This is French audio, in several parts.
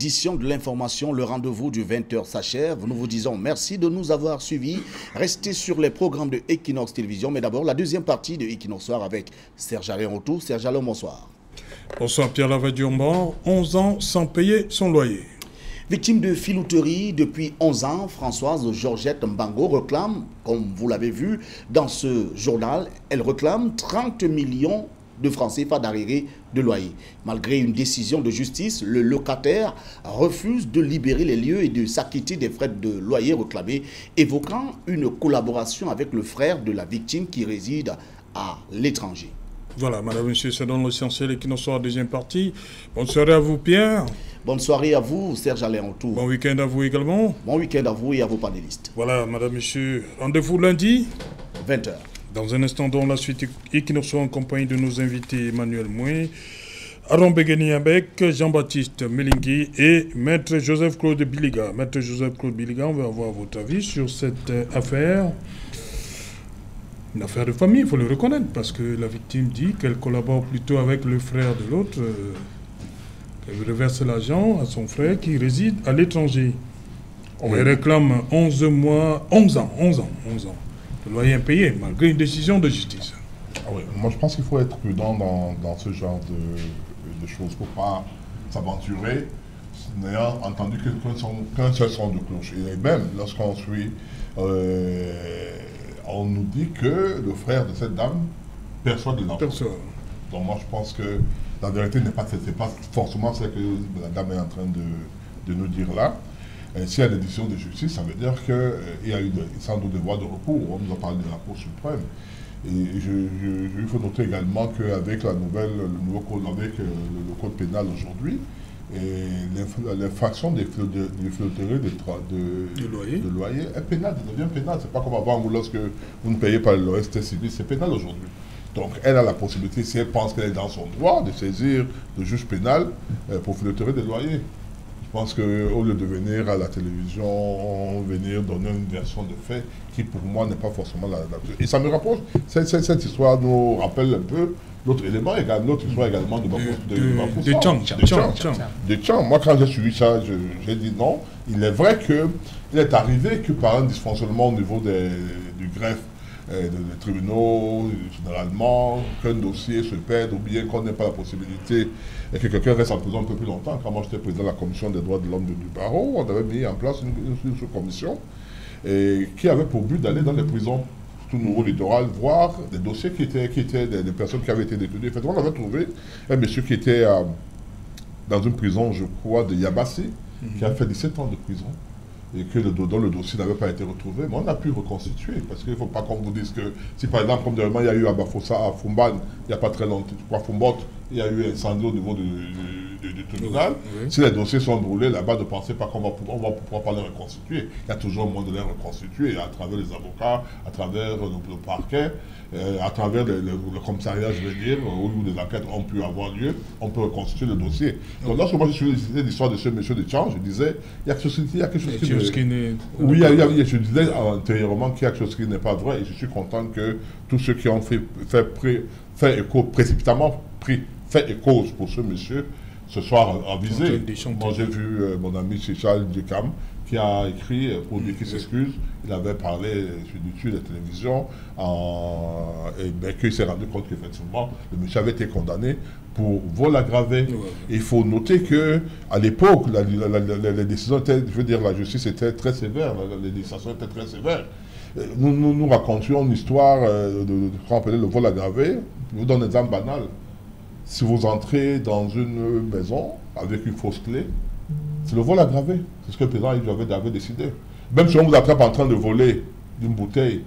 Édition de l'information, le rendez-vous du 20h s'achève. Nous vous disons merci de nous avoir suivis. Restez sur les programmes de Equinox Télévision. Mais d'abord, la deuxième partie de Equinox Soir avec Serge Alain Retour. Serge Alain, bonsoir. Bonsoir Pierre Lavadiomban. 11 ans sans payer son loyer. Victime de filouterie depuis 11 ans, Françoise Georgette Mbango réclame, comme vous l'avez vu dans ce journal, elle réclame 30 millions de francs CFA d'arriérés de loyer. Malgré une décision de justice, le locataire refuse de libérer les lieux et de s'acquitter des frais de loyer réclamés, évoquant une collaboration avec le frère de la victime qui réside à l'étranger. Voilà, madame, monsieur, c'est dans l'essentiel Equinox Soir, deuxième partie. Bonne soirée à vous, Pierre. Bonne soirée à vous, Serge Alain Retour. Bon week-end à vous également. Bon week-end à vous et à vos panélistes. Voilà, madame, monsieur, rendez-vous lundi. 20h. Dans un instant, dans la suite, Equinox Soir en compagnie de nos invités Emmanuel Moué, Aaron Begeni-Abek, Jean-Baptiste Melingui et Maître Joseph-Claude Biliga. Maître Joseph-Claude Biliga, on va avoir votre avis sur cette affaire. Une affaire de famille, il faut le reconnaître, parce que la victime dit qu'elle collabore plutôt avec le frère de l'autre. Elle reverse l'argent à son frère qui réside à l'étranger. Elle réclame 11 ans de loyer impayé, malgré une décision de justice. Ah ouais, moi je pense qu'il faut être prudent dans ce genre de choses pour ne pas s'aventurer n'ayant entendu qu'un seul son de cloche. Et même lorsqu'on suit, on nous dit que le frère de cette dame perçoit de l'argent. Donc moi je pense que la vérité n'est pas forcément ce que la dame est en train de nous dire là. S'il y a des décisions de justice, ça veut dire qu'il y a eu sans doute des voies de recours. On nous a parlé de la Cour suprême. Et il faut noter également qu'avec le nouveau code, avec le code pénal aujourd'hui, l'infraction des filouteries de loyer est pénale, devient pénale. C'est pas comme avant où lorsque vous ne payez pas le loyer, c'était civil, c'est pénal aujourd'hui. Donc elle a la possibilité, si elle pense qu'elle est dans son droit, de saisir le juge pénal pour filouterie de loyer. Je pense qu'au lieu de venir à la télévision, venir donner une version de fait qui pour moi n'est pas forcément la. Et ça me rapproche, cette histoire nous rappelle un peu l'autre élément, l'autre histoire également de Tchang. Moi quand j'ai suivi ça, j'ai dit non. Il est vrai qu'il est arrivé que par un dysfonctionnement au niveau du greffe, des tribunaux, généralement, qu'un dossier se perde ou bien qu'on n'ait pas la possibilité et que quelqu'un reste en prison un peu plus longtemps. Quand moi j'étais président de la commission des droits de l'homme du barreau, on avait mis en place une sous-commission qui avait pour but d'aller dans les prisons tout nouveau littoral, voir des dossiers qui étaient des personnes qui avaient été détenues. Effectivement, on avait trouvé un monsieur qui était dans une prison, je crois, de Yabassi, qui a fait 17 ans de prison, et que dont le dossier n'avait pas été retrouvé, mais on a pu reconstituer, parce qu'il ne faut pas qu'on vous dise que, si par exemple, comme dernièrement, il y a eu à Bafossa, à Fumban, il n'y a pas très longtemps, je crois, Fumbot, il y a eu un incendie au niveau du tribunal, si les dossiers sont brûlés là-bas, ne pensez pas qu'on va pouvoir pas les reconstituer. Il y a toujours un moyen de les reconstituer, à travers les avocats, à travers le parquet, à travers le commissariat, je veux dire, où des enquêtes ont pu avoir lieu, on peut reconstituer le dossier. Donc lorsque moi je suis l'histoire de ce monsieur de Tchang, je disais, il y a quelque chose qui n'est... Oui, je disais antérieurement qu'il y a quelque chose qui n'est pas vrai, et je suis content que tous ceux qui ont fait écho précipitamment, fait écho pour ce monsieur, ce soir avisé. Moi j'ai vu mon ami Charles Ducam qui a écrit pour dire qu'il s'excuse. Il avait parlé sur la télévision et qu'il s'est rendu compte qu'effectivement le monsieur avait été condamné pour vol aggravé. Il faut noter qu'à l'époque, les décisions étaient, je veux dire, la justice était très sévère, les décisions étaient très sévères. Nous racontions une histoire de ce qu'on appelait le vol aggravé. Je vous donne un exemple banal. Si vous entrez dans une maison avec une fausse clé, c'est le vol aggravé. C'est ce que le président avait décidé. Même si on vous attrape en train de voler une bouteille,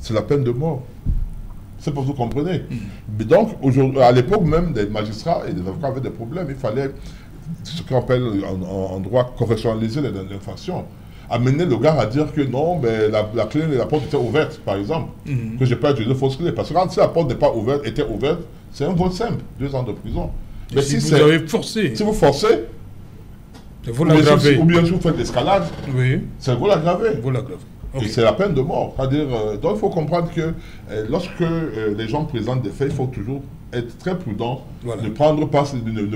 c'est la peine de mort. C'est pour que vous comprenez. Mais donc, à l'époque même, des magistrats et des avocats avaient des problèmes. Il fallait ce qu'on appelle en droit correctionnaliser l'infraction. Amener le gars à dire que non, mais la clé et la porte étaient ouvertes, par exemple, que j'ai pas utilisé de fausse clé. Parce que quand si la porte n'est pas ouverte, était ouverte, c'est un vol simple, 2 ans de prison. Mais si vous avez forcé. Si vous forcez, ou bien si vous faites l'escalade, c'est un vol aggravé. Et c'est la peine de mort. C'est-à-dire, donc il faut comprendre que lorsque les gens présentent des faits, il faut toujours être très prudent, ne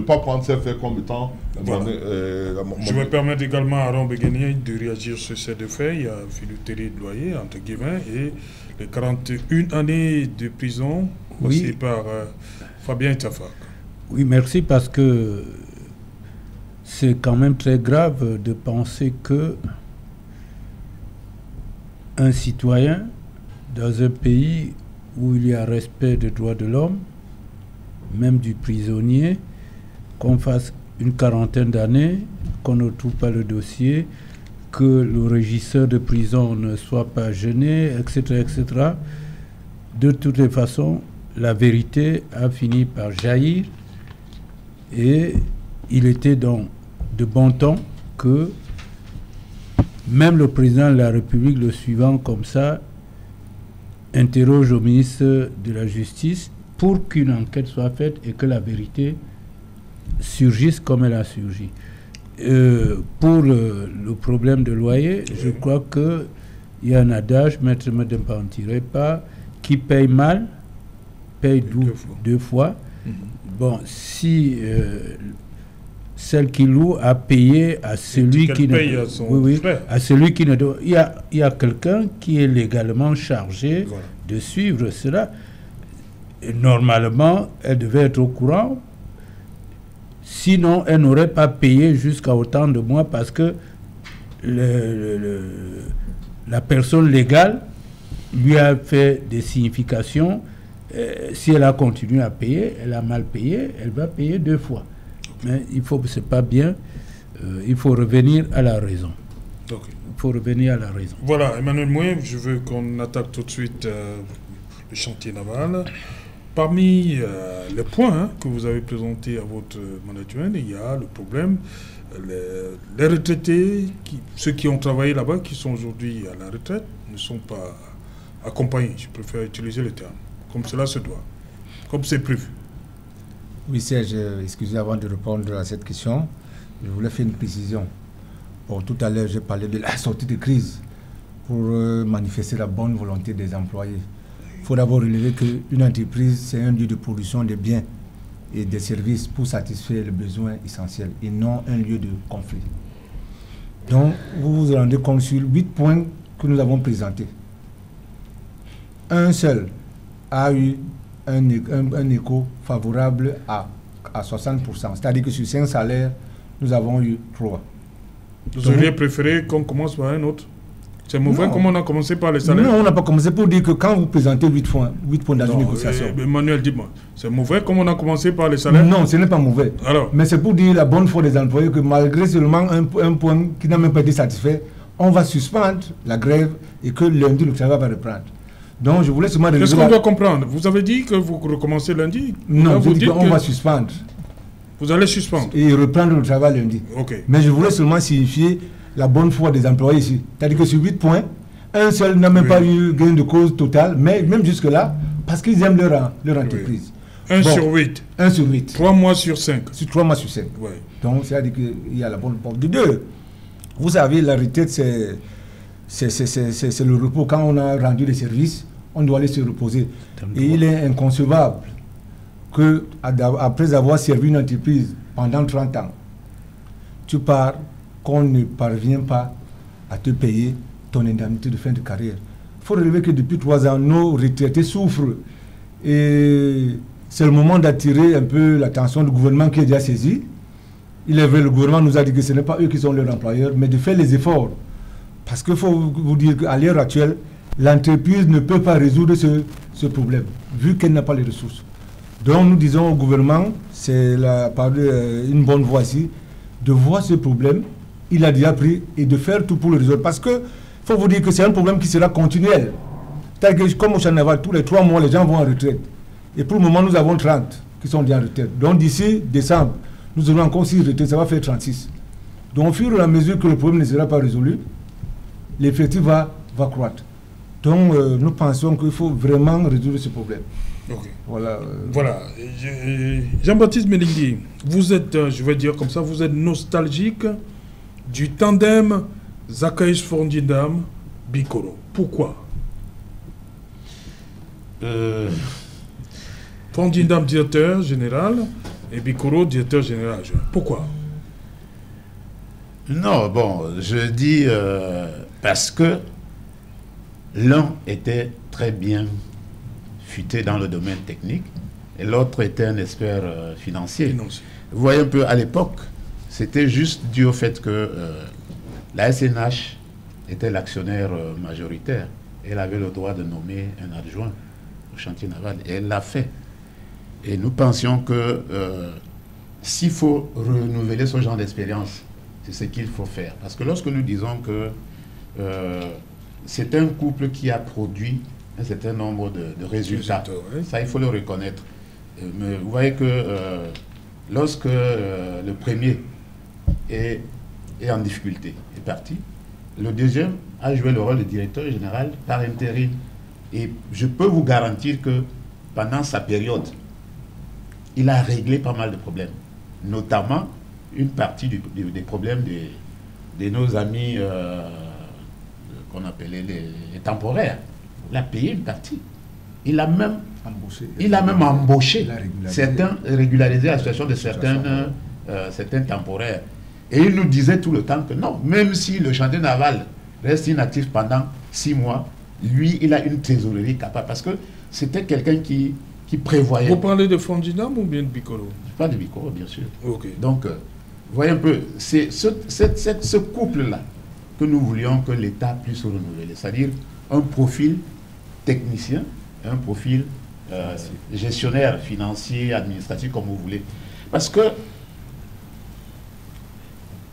pas prendre ces faits comme étant... Je me permets également à Aaron Beguenia de réagir sur ces deux faits. Il y a filouterie de loyer, entre guillemets, et les 41 années de prison aussi par Fabien Tafak. Oui, merci, parce que c'est quand même très grave de penser que un citoyen dans un pays où il y a respect des droits de l'homme, même du prisonnier, qu'on fasse une quarantaine d'années, qu'on ne trouve pas le dossier, que le régisseur de prison ne soit pas gêné, etc., etc. De toutes les façons, la vérité a fini par jaillir, et il était donc de bon temps que même le président de la République, le suivant comme ça, interroge au ministre de la Justice pour qu'une enquête soit faite et que la vérité surgisse comme elle a surgi. Pour le problème de loyer, je crois qu'il y a un adage, maître ne me mentirait pas, qui paye mal, paye deux fois. Bon, si celle qui loue a payé à celui qui ne... à celui qui ne doit... Il y a quelqu'un qui est légalement chargé de suivre cela. Et normalement, elle devait être au courant. Sinon, elle n'aurait pas payé jusqu'à autant de mois, parce que la personne légale lui a fait des significations. Si elle a continué à payer, elle a mal payé, elle va payer deux fois. Mais c'est pas bien. Il faut revenir à la raison. Il faut revenir à la raison. Voilà, Emmanuel Moué, je veux qu'on attaque tout de suite le chantier naval. Parmi les points que vous avez présentés à votre management, il y a le problème, les retraités, ceux qui ont travaillé là-bas, qui sont aujourd'hui à la retraite, ne sont pas accompagnés. Je préfère utiliser le terme. Comme cela se doit, comme c'est prévu. Oui, Serge, excusez, avant de répondre à cette question, je voulais faire une précision. Bon, tout à l'heure, j'ai parlé de la sortie de crise pour manifester la bonne volonté des employés. Il faut d'abord relever qu'une entreprise, c'est un lieu de production des biens et des services pour satisfaire les besoins essentiels et non un lieu de conflit. Donc, vous vous rendez compte sur 8 points que nous avons présentés. Un seul a eu un écho favorable à 60%. C'est-à-dire que sur 5 salaires, nous avons eu 3. Vous auriez préféré qu'on commence par un autre? C'est mauvais comme on a commencé par les salaires? Non, on n'a pas commencé pour dire que quand vous présentez 8 points dans une négociation... Emmanuel, dis-moi, c'est mauvais comme on a commencé par les salaires? Non, ce n'est pas mauvais. Alors? Mais c'est pour dire la bonne foi des employés que malgré seulement un point qui n'a même pas été satisfait, on va suspendre la grève et que lundi, le travail va reprendre. Donc, je voulais seulement... Qu'est-ce qu'on doit comprendre? Vous avez dit que vous recommencez lundi? Non, vous dites qu'on va suspendre. Vous allez suspendre? Et reprendre le travail lundi. Ok. Mais je voulais seulement signifier la bonne foi des employés ici. C'est-à-dire que sur 8 points, un seul n'a même pas eu gain de cause total, mais même jusque-là, parce qu'ils aiment leur entreprise. 1 sur 8. 1 sur 8. 3 mois sur 5. Sur 3 mois sur 5. Oui. Donc, c'est-à-dire qu'il y a la bonne foi. De deux, vous savez, la retraite, c'est le repos. Quand on a rendu les services, on doit aller se reposer. Et il est inconcevable que, après avoir servi une entreprise pendant 30 ans, tu pars, qu'on ne parvient pas à te payer ton indemnité de fin de carrière. Il faut relever que depuis 3 ans, nos retraités souffrent. Et c'est le moment d'attirer un peu l'attention du gouvernement qui est déjà saisi. Il est vrai, le gouvernement nous a dit que ce n'est pas eux qui sont leurs employeurs, mais de faire les efforts. Parce qu'il faut vous dire qu'à l'heure actuelle, l'entreprise ne peut pas résoudre ce problème, vu qu'elle n'a pas les ressources. Donc nous disons au gouvernement, c'est une bonne voie ici, de voir ce problème, il a déjà pris, et de faire tout pour le résoudre. Parce qu'il faut vous dire que c'est un problème qui sera continuel. C'est-à-dire que comme au Chanava, tous les 3 mois, les gens vont en retraite. Et pour le moment, nous avons 30 qui sont déjà en retraite. Donc d'ici décembre, nous aurons encore 6 retraites, ça va faire 36. Donc au fur et à mesure que le problème ne sera pas résolu, l'effectif va croître. Donc nous pensons qu'il faut vraiment résoudre ce problème. Okay. Voilà. Voilà. Jean-Baptiste Melingui, vous êtes, je vais dire comme ça, vous êtes nostalgique du tandem Zacchaeus Fondindam Bikoro. Pourquoi Fondindam, directeur général, et Bikoro, directeur général. Pourquoi? Non, bon, je dis parce que l'un était très bien futé dans le domaine technique et l'autre était un expert financier. Vous voyez un peu, à l'époque, c'était juste dû au fait que la SNH était l'actionnaire majoritaire. Elle avait le droit de nommer un adjoint au chantier naval et elle l'a fait. Et nous pensions que s'il faut renouveler ce genre d'expérience, c'est ce qu'il faut faire. Parce que lorsque nous disons que c'est un couple qui a produit un certain nombre de résultats, ça il faut le reconnaître. Mais vous voyez que lorsque le premier est en difficulté, est parti, le deuxième a joué le rôle de directeur général par intérim. Et je peux vous garantir que pendant sa période, il a réglé pas mal de problèmes, notamment une partie des problèmes de nos amis qu'on appelait les temporaires. Il a payé une partie. Il a même embauché certains, régularisé la situation de certains temporaires. Et il nous disait tout le temps que non, même si le chantier naval reste inactif pendant 6 mois, lui, il a une trésorerie capable. Parce que c'était quelqu'un qui prévoyait. Vous parlez de Fondinam ou bien de Bikoro? Je parle de Bikoro, bien sûr. Okay. Donc, vous voyez un peu, c'est ce couple-là que nous voulions que l'État puisse renouveler. C'est-à-dire un profil technicien, un profil gestionnaire, financier, administratif, comme vous voulez. Parce que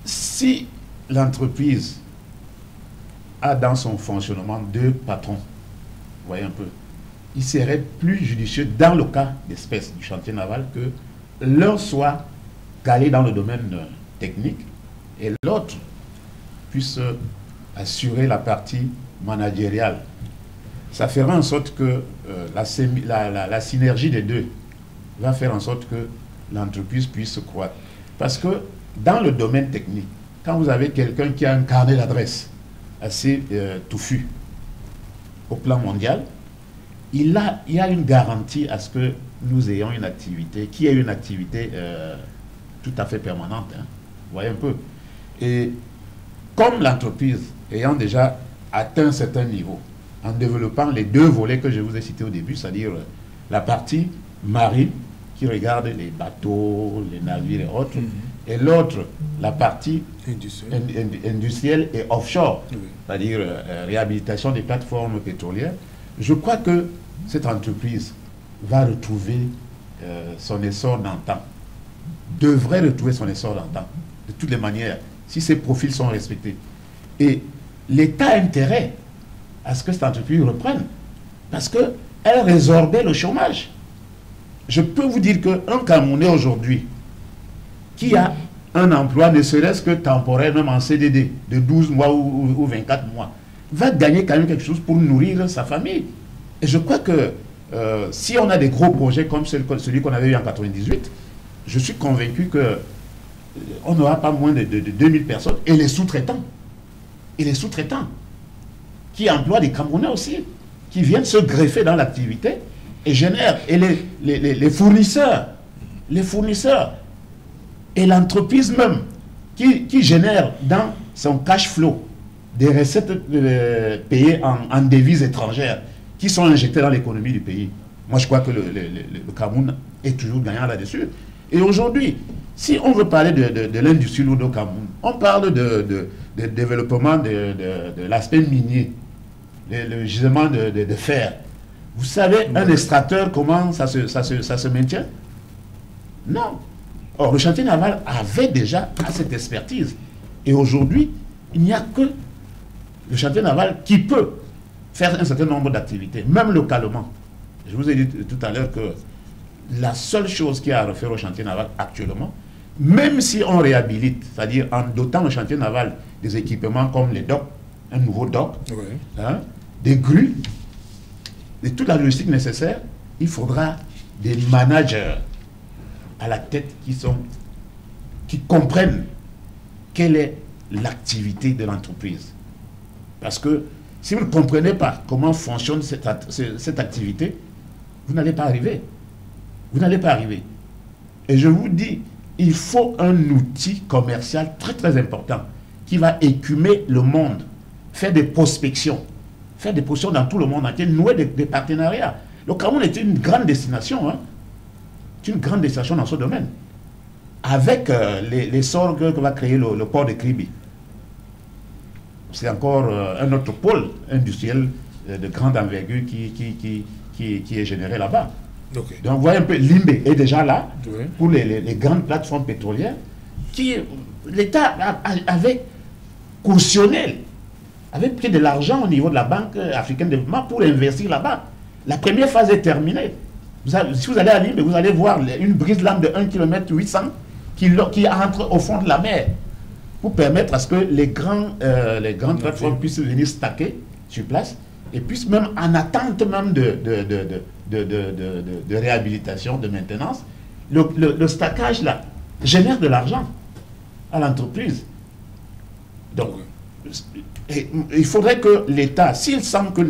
si l'entreprise a dans son fonctionnement 2 patrons, vous voyez un peu, il serait plus judicieux dans le cas d'espèce du chantier naval que l'un soit calé dans le domaine technique et l'autre puisse assurer la partie managériale. Ça fera en sorte que la synergie des deux va faire en sorte que l'entreprise puisse croître. Parce que dans le domaine technique, quand vous avez quelqu'un qui a un carnet d'adresses assez touffu au plan mondial, il y a une garantie à ce que nous ayons une activité qui est une activité tout à fait permanente. Hein. Vous voyez un peu. Et comme l'entreprise ayant déjà atteint un certain niveau, en développant les 2 volets que je vous ai cités au début, c'est-à-dire la partie marine qui regarde les bateaux, les navires et autres, et l'autre, la partie industrielle et offshore, c'est-à-dire réhabilitation des plateformes pétrolières. Je crois que cette entreprise va retrouver son essor d'antan, devrait retrouver son essor d'antan, de toutes les manières, si ces profils sont respectés. Et l'État a intérêt à ce que cette entreprise reprenne, parce qu'elle résorbait le chômage. Je peux vous dire qu'un Camerounais aujourd'hui, qui a un emploi, ne serait-ce que temporaire, même en CDD, de 12 mois ou 24 mois, va gagner quand même quelque chose pour nourrir sa famille. Et je crois que si on a des gros projets comme celui qu'on avait eu en 98, je suis convaincu qu'on n'aura pas moins de 2000 personnes. Et les sous-traitants, qui emploient des Camerounais aussi, qui viennent se greffer dans l'activité et génèrent. Et les fournisseurs, et l'entreprise même, qui génère dans son cash flow des recettes payées en devises étrangères, qui sont injectées dans l'économie du pays. Moi, je crois que le Cameroun est toujours gagnant là-dessus. Et aujourd'hui, si on veut parler de l'industrie lourde au Cameroun, on parle de développement de l'aspect minier, le gisement de fer. Vous savez, un extracteur, comment ça se maintient? Non. Or, le chantier naval avait déjà cette expertise. Et aujourd'hui, il n'y a que le chantier naval qui peut faire un certain nombre d'activités, même localement. Je vous ai dit tout à l'heure que la seule chose qu'il y a à refaire au chantier naval actuellement, même si on réhabilite, c'est-à-dire en dotant le chantier naval des équipements comme les docks, un nouveau dock, hein, des grues, et toute la logistique nécessaire, il faudra des managers à la tête qui comprennent quelle est l'activité de l'entreprise. Parce que Si vous ne comprenez pas comment fonctionne cette activité, vous n'allez pas arriver. Vous n'allez pas arriver. Et je vous dis, il faut un outil commercial très très important qui va écumer le monde, faire des prospections dans tout le monde entier, nouer des partenariats. Le Cameroun est une grande destination, hein. C'est une grande destination dans ce domaine. Avec l'essor que va créer le port de Kribi. C'est encore un autre pôle industriel de grande envergure qui est généré là-bas. Okay. Donc, vous voyez un peu, Limbe est déjà là, oui, pour les grandes plateformes pétrolières, qui l'État avait cautionné, avait pris de l'argent au niveau de la Banque africaine de développement pour investir là-bas. La première phase est terminée. Si vous allez à Limbe, vous allez voir une brise-lame de 1,8 km qui entre au fond de la mer pour permettre à ce que les grandes plateformes puissent venir stacker sur place et puissent même en attente même de réhabilitation, de maintenance, le stackage là génère de l'argent à l'entreprise. Donc, il faudrait que l'État, s'il sent que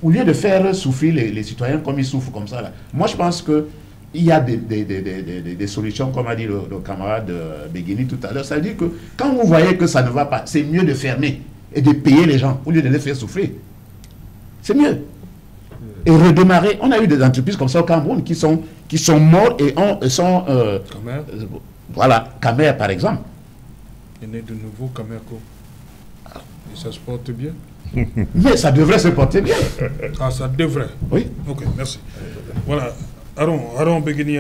au lieu de faire souffrir les citoyens comme ils souffrent comme ça, là, moi je pense qu'il y a des solutions, comme a dit le camarade Beguini tout à l'heure. Ça veut dire que quand vous voyez que ça ne va pas, c'est mieux de fermer et de payer les gens au lieu de les faire souffrir. C'est mieux. Et redémarrer. On a eu des entreprises comme ça au Cameroun qui sont morts et sont... voilà, Camer par exemple. Il y en a de nouveau Camerco. Et ça se porte bien. Mais ça devrait se porter bien. Ah, ça devrait. Oui. Ok, merci. Voilà. Aaron Beguini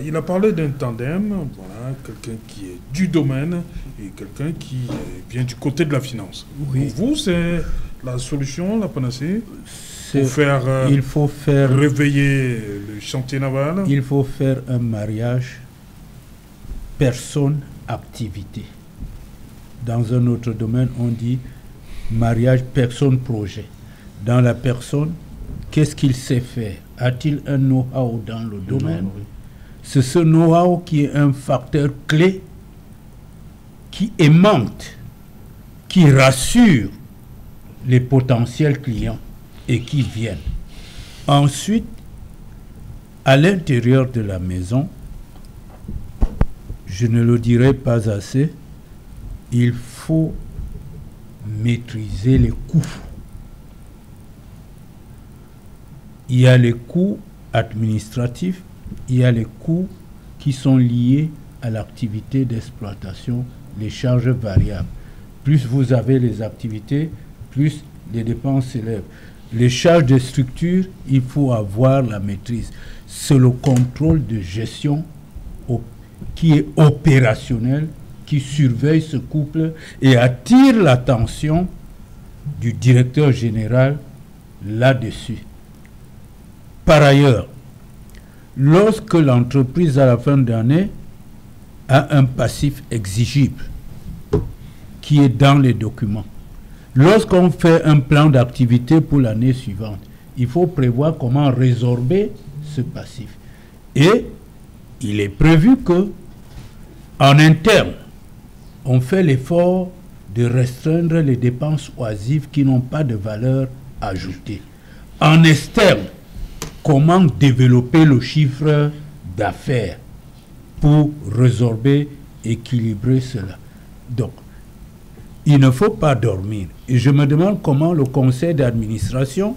il a parlé d'un tandem, voilà, quelqu'un qui est du domaine et quelqu'un qui vient du côté de la finance. Oui. Pour vous, c'est la solution, la panacée il faut faire réveiller le chantier naval. Il faut faire un mariage personne-activité. Dans un autre domaine, on dit mariage personne-projet. Dans la personne, qu'est-ce qu'il sait faire? A-t-il un know-how dans le domaine? Oui. C'est ce know-how qui est un facteur clé qui aimante, qui rassure les potentiels clients et qui viennent. Ensuite, à l'intérieur de la maison, je ne le dirai pas assez, il faut maîtriser les coûts. Il y a les coûts administratifs, il y a les coûts qui sont liés à l'activité d'exploitation, les charges variables. Plus vous avez les activités, plus les dépenses s'élèvent. Les charges de structure, il faut avoir la maîtrise. C'est le contrôle de gestion qui est opérationnel, qui surveille ce couple et attire l'attention du directeur général là-dessus. Par ailleurs, lorsque l'entreprise à la fin d'année a un passif exigible qui est dans les documents, lorsqu'on fait un plan d'activité pour l'année suivante, il faut prévoir comment résorber ce passif. Et il est prévu que, en interne, on fait l'effort de restreindre les dépenses oisives qui n'ont pas de valeur ajoutée. En externe, comment développer le chiffre d'affaires pour résorber, équilibrer cela. Donc, il ne faut pas dormir. Et je me demande comment le conseil d'administration,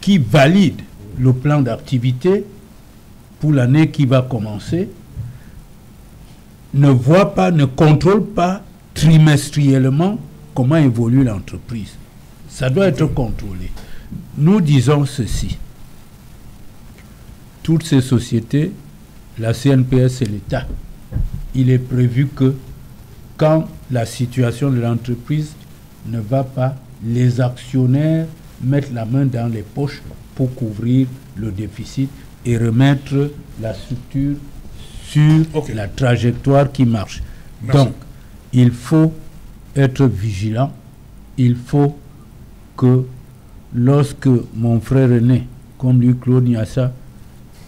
qui valide le plan d'activité pour l'année qui va commencer, ne voit pas, ne contrôle pas trimestriellement comment évolue l'entreprise. Ça doit être contrôlé. Nous disons ceci. Toutes ces sociétés, la CNPS et l'État, il est prévu que quand la situation de l'entreprise ne va pas, les actionnaires mettent la main dans les poches pour couvrir le déficit et remettre la structure sur la trajectoire qui marche. Merci. Donc, il faut être vigilant. Il faut que lorsque mon frère est né, comme lui, Claude Niassa,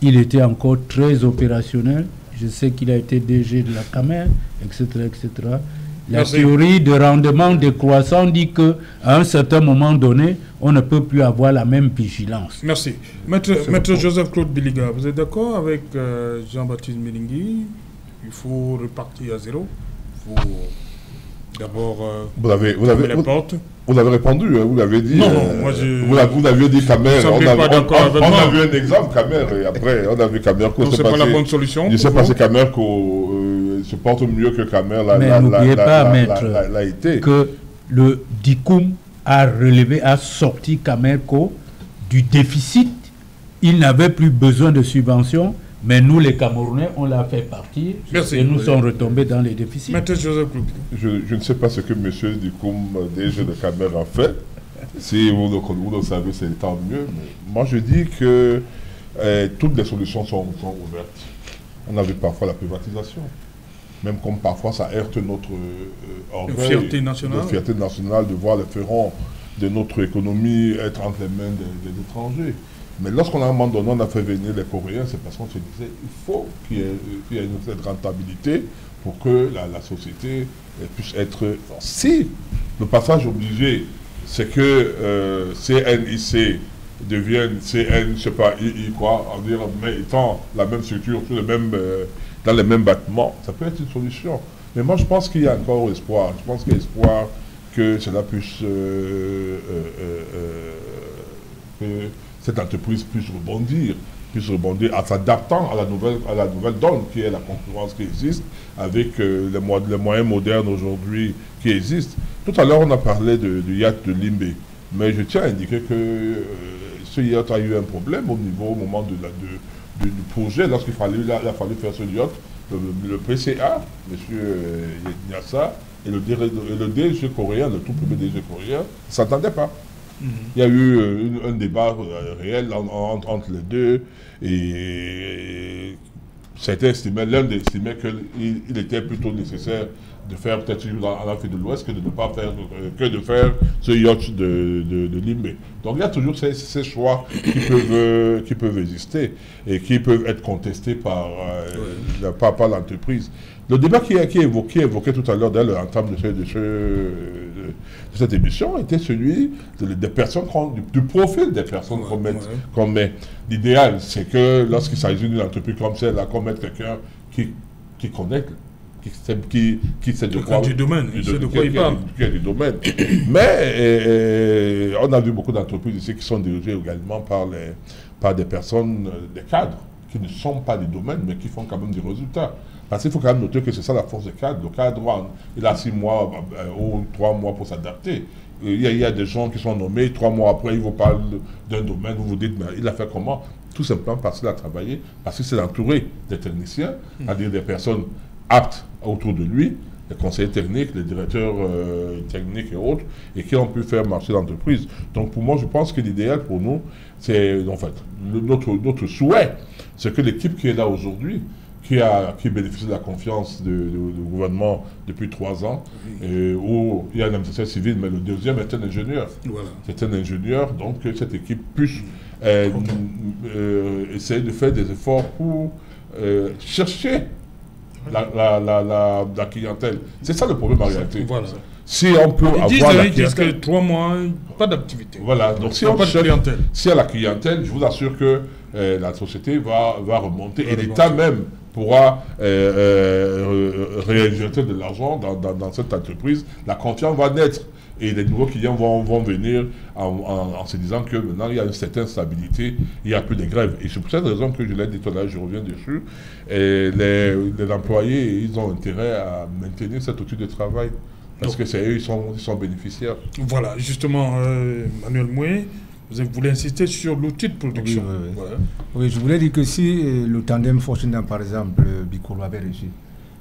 il était encore très opérationnel. Je sais qu'il a été DG de la Camer, etc., etc. La théorie de rendement décroissant dit qu'à un certain moment donné, on ne peut plus avoir la même vigilance. Merci. Maître Joseph-Claude Biliga, vous êtes d'accord avec Jean-Baptiste Milingui? Il faut repartir à zéro. Il faut d'abord vous avez les portes. Vous avez répondu, vous l'avez dit. Non, moi je... Vous l'aviez dit Camer. On a vu un exemple Camer et après on a vu Camer. C'est pas la bonne solution. Je ne sais pas si Camer se porte mieux que Camer mais n'oubliez pas, maître, l'a été. Que le DICOUM a sorti Camerco du déficit. Il n'avait plus besoin de subventions. Mais nous, les Camerounais, on l'a fait partir. Merci. Et nous sommes retombés dans les déficits. Maître Joseph Claude. Je ne sais pas ce que M. Dikoum, DG de Camer, a fait. Si vous le savez, c'est tant mieux. Mais moi, je dis que toutes les solutions sont ouvertes. On a vu parfois la privatisation. Même comme parfois ça heurte notre orgueil, fierté nationale de voir les ferrons de notre économie être entre les mains des étrangers. Mais lorsqu'on a un moment donné, on a fait venir les Coréens, c'est parce qu'on se disait il faut qu'il y ait cette rentabilité pour que la société puisse être... Si le passage obligé, c'est que CNIC devienne CN, je ne sais pas, II, quoi, en dire, mais étant la même structure, dans les mêmes bâtiments, ça peut être une solution. Mais moi, je pense qu'il y a encore espoir. Je pense qu'il y a espoir que cela puisse... que cette entreprise puisse rebondir en s'adaptant à la nouvelle donne qui est la concurrence qui existe avec les moyens modernes aujourd'hui qui existent. Tout à l'heure, on a parlé du yacht de Limbe, mais je tiens à indiquer que ce yacht a eu un problème au moment du projet, lorsqu'il a fallu faire ce yacht. Le PCA, M. Nyassa, et le DG coréen, le tout premier DG coréen, ne s'entendaient pas. Il y a eu un débat réel entre les deux et l'un estimait qu'il était plutôt nécessaire de faire peut-être en Afrique de l'Ouest que de ne pas faire de faire ce yacht de Limbe. Donc il y a toujours ces choix qui peuvent exister et qui peuvent être contestés par l'entreprise. Le débat qui est évoqué tout à l'heure dès l'entame de cette émission était celui des personnes, du profil des personnes qu'on met. L'idéal, c'est que lorsqu'il s'agit d'une entreprise comme celle-là, qu'on mette quelqu'un qui connaît, qui sait de quoi du domaine, il parle. Qui a du domaine. Mais on a vu beaucoup d'entreprises ici qui sont dirigées également par des personnes, des cadres, qui ne sont pas des domaines, mais qui font quand même des résultats. Parce qu'il faut quand même noter que c'est ça la force des cadres. Le cadre, il a 6 mois ou 3 mois pour s'adapter. Il y a des gens qui sont nommés, 3 mois après, ils vous parlent d'un domaine, vous vous dites, mais il a fait comment? Tout simplement parce qu'il a travaillé, parce qu'il s'est entouré des techniciens, c'est-à-dire des personnes aptes autour de lui, les conseillers techniques, les directeurs techniques et autres, et qui ont pu faire marcher l'entreprise. Donc pour moi, je pense que l'idéal pour nous, c'est en fait, notre souhait, c'est que l'équipe qui est là aujourd'hui, qui bénéficie de la confiance du gouvernement depuis 3 ans, où il y a un administrateur civil, mais le deuxième est un ingénieur. Voilà. C'est un ingénieur, donc que cette équipe puisse essayer de faire des efforts pour chercher la clientèle. C'est ça le problème en réalité. Voilà. Si on peut avoir la clientèle... Ils disent que 3 mois, pas d'activité. Voilà, donc si on pas de clientèle. Si il y a la clientèle, je vous assure que la société va remonter et l'État même pourra réinjecter de l'argent dans cette entreprise. La confiance va naître et les nouveaux clients vont venir en se disant que maintenant il y a une certaine stabilité, il n'y a plus de grève. Et c'est pour cette raison que je l'ai dit tout à l'heure, je reviens dessus, et les employés, ils ont intérêt à maintenir cet outil de travail. Parce que c'est eux, ils sont bénéficiaires. Voilà, justement, Manuel Moué, vous voulez insister sur l'outil de production. Oui. Voilà. Oui, je voulais dire que si le tandem fonctionne, par exemple, Bikoro avait réussi,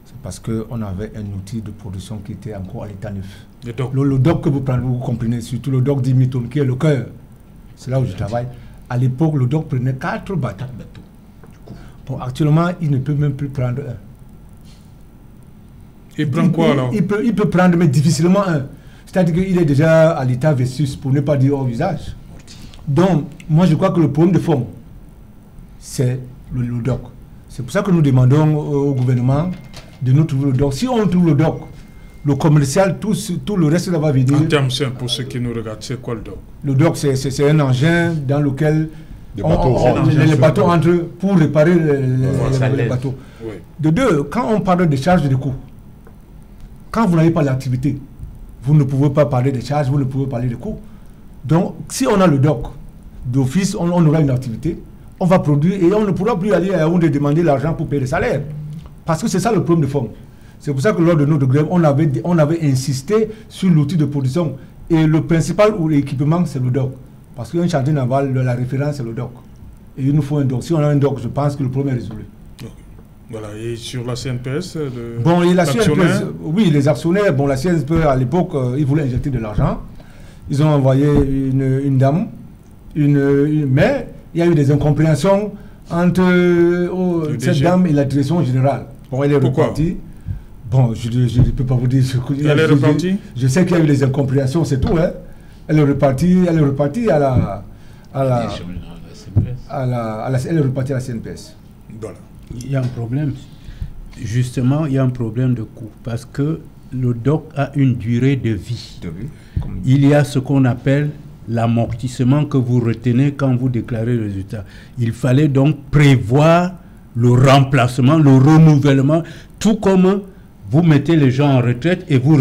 c'est parce qu'on avait un outil de production qui était encore à l'état neuf. Le doc que vous prenez, vous comprenez, surtout le doc 10 tonnes, qui est le cœur, c'est là où je travaille. À l'époque, le doc prenait 4 bateaux. Bon, actuellement, il ne peut même plus prendre un. Il prend quoi alors? Il peut prendre, mais difficilement un. C'est-à-dire qu'il est déjà à l'état versus, pour ne pas dire hors usage. Donc, moi je crois que le problème de fond, c'est le doc. C'est pour ça que nous demandons au gouvernement de nous trouver le doc. Si on trouve le doc, le commercial, tout le reste va venir. En termes simples, pour ceux qui nous regardent, c'est quoi le dock? Le dock, c'est un engin dans lequel les bateaux entrent pour réparer les bateaux. Oui. De deux, quand on parle de charges de coûts, quand vous n'avez pas l'activité, vous ne pouvez pas parler de charges, vous ne pouvez pas parler de coûts. Donc, si on a le dock, d'office, on aura une activité, on va produire et on ne pourra plus aller à Yaoundé demander l'argent pour payer les salaires. Parce que c'est ça le problème de fond. C'est pour ça que lors de notre grève, on avait insisté sur l'outil de production. Et le principal ou l'équipement, c'est le dock. Parce qu'un chantier naval, la référence, c'est le dock. Et il nous faut un dock. Si on a un dock, je pense que le problème est résolu. Okay. Voilà, et sur la CNPS, bon, et la CNPS, oui, les actionnaires, bon, la CNPS, à l'époque, ils voulaient injecter de l'argent. Ils ont envoyé une dame, mais il y a eu des incompréhensions entre cette dame et la direction générale. Bon, elle est repartie. Bon, je ne peux pas vous dire. Elle est repartie. Je sais qu'il y a eu des incompréhensions, c'est tout. Hein. Elle est repartie à la CNPS. Voilà. Il y a un problème. Justement, il y a un problème de coût parce que le dock a une durée de vie. Il y a ce qu'on appelle l'amortissement que vous retenez quand vous déclarez le résultat. Il fallait donc prévoir le remplacement, le renouvellement, tout comme vous mettez les gens en retraite et vous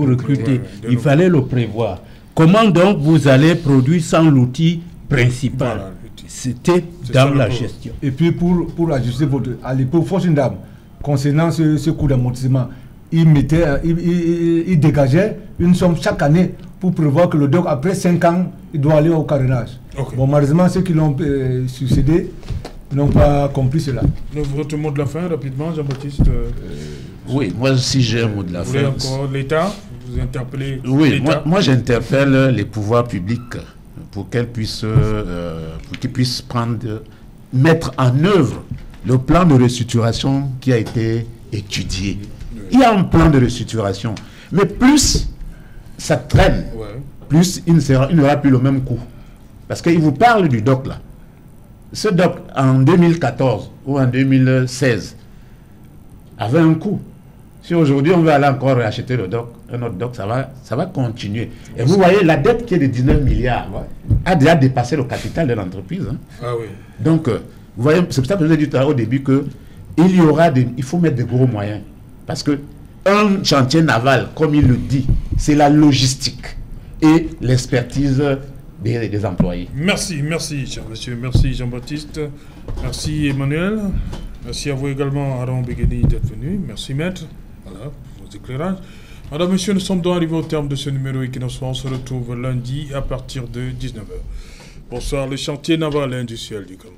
recrutez. Il fallait le prévoir. Comment donc vous allez produire sans l'outil principal? Voilà, c'était dans la gestion. Et puis pour ajuster à l'époque, Force une dame, concernant ce coût d'amortissement, il dégageait une somme chaque année pour prévoir que le dock, après 5 ans, il doit aller au carénage. Okay. Bon, malheureusement, ceux qui l'ont succédé n'ont pas compris cela. Votre mot de la fin, rapidement, Jean-Baptiste. Oui, moi aussi j'ai un mot de la fin. Encore l'État, vous interpellez Oui, moi j'interpelle les pouvoirs publics pour qu'ils puissent mettre en œuvre le plan de restructuration qui a été étudié. Il y a un plan de restructuration, mais plus ça traîne, plus il n'aura plus le même coût. Parce qu'il vous parle du dock là. Ce dock en 2014 ou en 2016 avait un coût. Si aujourd'hui on veut aller encore acheter un autre dock, ça va continuer. Et vous voyez, la dette qui est de 19 milliards a déjà dépassé le capital de l'entreprise. Hein. Ah oui. Donc, vous voyez, c'est pour ça que je vous ai dit au début il faut mettre de gros moyens. Parce que un chantier naval, comme il le dit, c'est la logistique et l'expertise des employés. Merci, cher monsieur. Merci Jean-Baptiste. Merci Emmanuel. Merci à vous également, Aaron Begeni, d'être venu. Merci maître. Voilà, pour vos éclairages. Madame, messieurs, nous sommes donc arrivés au terme de ce numéro Equinox. On se retrouve lundi à partir de 19h. Bonsoir, le chantier naval et industriel du Cameroun.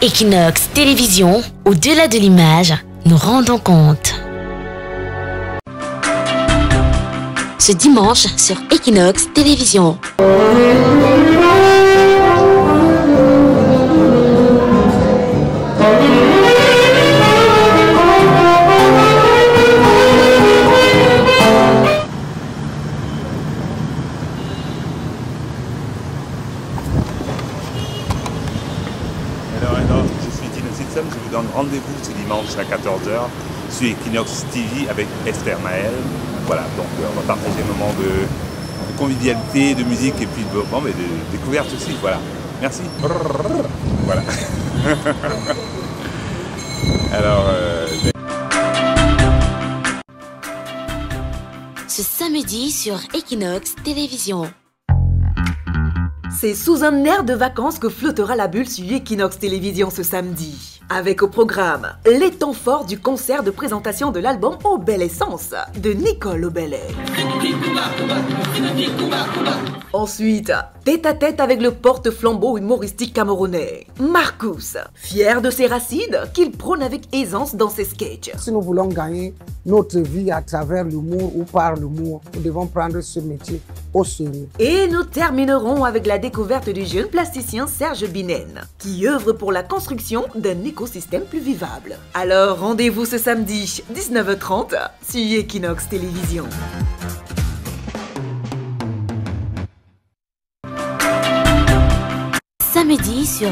Equinox Télévision, au-delà de l'image, nous rendons compte. Ce dimanche sur Equinox Télévision. Je vous donne rendez-vous ce dimanche à 14h sur Equinox TV avec Esther Maël. Voilà, donc on va partager un moment de convivialité, de musique et puis de découverte aussi. Voilà, merci. Voilà. Alors, Ce samedi sur Equinox Télévision. C'est sous un air de vacances que flottera la bulle sur Equinox Télévision ce samedi. Avec au programme les temps forts du concert de présentation de l'album Au Belle Essence de Nicole Obellet. Ensuite, tête à tête avec le porte-flambeau humoristique camerounais, Marcus, fier de ses racines qu'il prône avec aisance dans ses sketchs. Si nous voulons gagner notre vie à travers l'humour ou par l'humour, nous devons prendre ce métier au sérieux. Et nous terminerons avec la découverte du jeune plasticien Serge Binen, qui œuvre pour la construction d'un écosystème plus vivable. Alors rendez-vous ce samedi, 19h30, sur Equinox Télévision. Samedi sur